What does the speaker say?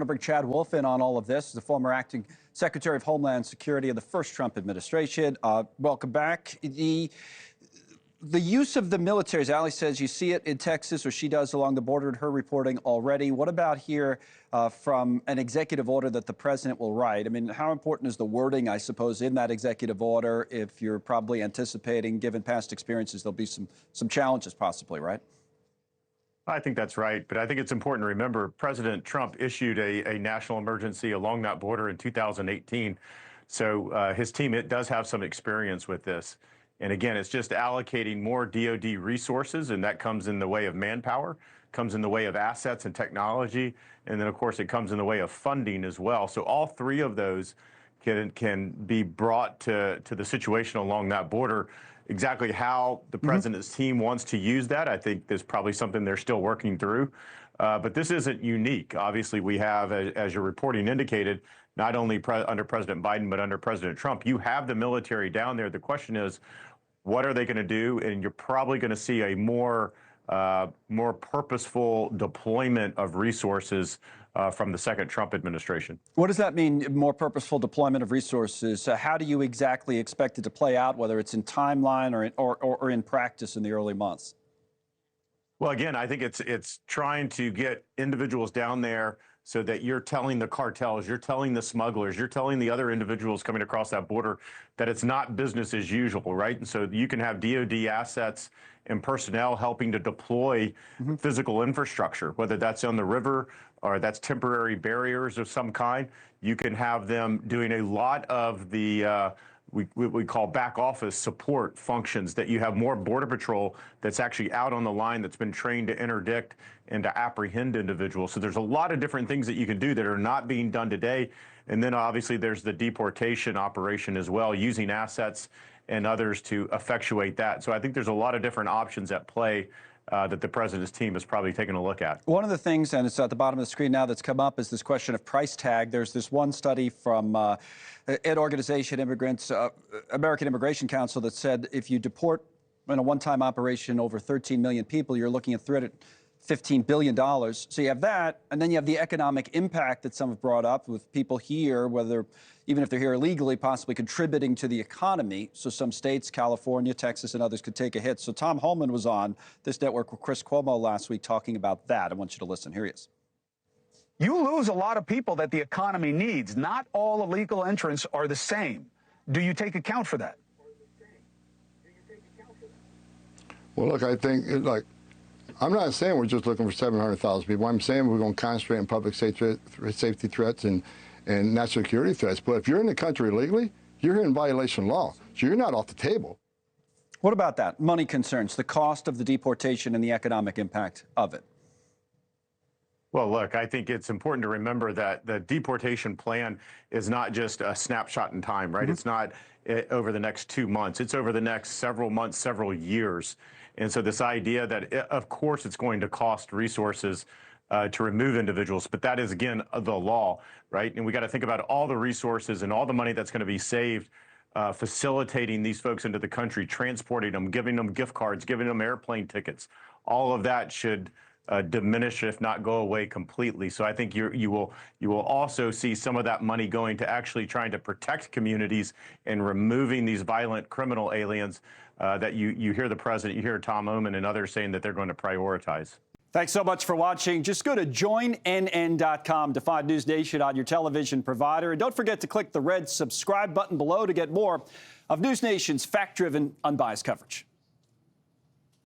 bring Chad Wolf in on all of this, the former acting Secretary of Homeland Security of the first Trump administration. Welcome back. The use of the military, as Ali says, you see it in Texas, or she does along the border in her reporting already. What about here from an executive order that the president will write? I mean, how important is the wording, I suppose, in that executive order if you're probably anticipating, given past experiences, there'll be some challenges possibly, right? I think that's right, but I think it's important to remember President Trump issued a national emergency along that border in 2018. So his team, it does have some experience with this. And again, it's just allocating more DoD resources, and that comes in the way of manpower, comes in the way of assets and technology, and then of course it comes in the way of funding as well. So all three of those can be brought to the situation along that border. Exactly how the president's team wants to use that, I think there's probably something they're still working through. But this isn't unique. Obviously, we have, as your reporting indicated, not only under President Biden, but under President Trump, you have the military down there. The question is, what are they going to do? And you're probably going to see a more purposeful deployment of resources from the second Trump administration. What does that mean, more purposeful deployment of resources? How do you exactly expect it to play out, whether it's in timeline or in practice in the early months? Well, again, I think it's trying to get individuals down there so that you're telling the cartels, you're telling the smugglers, you're telling the other individuals coming across that border that it's not business as usual, right? And so you can have DoD assets and personnel helping to deploy physical infrastructure, whether that's on the river or that's temporary barriers of some kind. You can have them doing a lot of the we call back office support functions, that you have more Border Patrol that's actually out on the line, that's been trained to interdict and to apprehend individuals. So there's a lot of different things that you can do that are not being done today. And then obviously there's the deportation operation as well, using assets and others to effectuate that. So I think there's a lot of different options at play that the president's team is probably taking a look at. One of the things, and it's at the bottom of the screen now, that's come up is this question of price tag. There's this one study from an organization, American Immigration Council, that said if you deport in a one-time operation over 13 million people, you're looking at $315 billion. So you have that, and then you have the economic impact that some have brought up with people here, whether even if they're here illegally, possibly contributing to the economy. So some states, California, Texas, and others could take a hit. So Tom Homan was on this network with Chris Cuomo last week talking about that. I want you to listen. Here he is. You lose a lot of people that the economy needs. Not all illegal entrants are the same. Do you take account for that? Well, look, I think, I'm not saying we're just looking for 700,000 people. I'm saying we're going to concentrate on public safety threats and national security threats. But if you're in the country illegally, you're here in violation of law. So you're not off the table. What about that? Money concerns, the cost of the deportation and the economic impact of it. Well, look, I think it's important to remember that the deportation plan is not just a snapshot in time, right? It's not over the next 2 months. It's over the next several months, several years. And so this idea that, of course, it's going to cost resources to remove individuals, but that is, again, the law, right? And we got to think about all the resources and all the money that's going to be saved facilitating these folks into the country, transporting them, giving them gift cards, giving them airplane tickets. All of that should diminish, if not go away completely. So I think you will also see some of that money going to actually trying to protect communities and removing these violent criminal aliens that you hear the president, you hear Tom Homan and others saying that they're going to prioritize. Thanks so much for watching. Just go to joinnn.com to find News Nation on your television provider. And don't forget to click the red subscribe button below to get more of News Nation's fact-driven, unbiased coverage.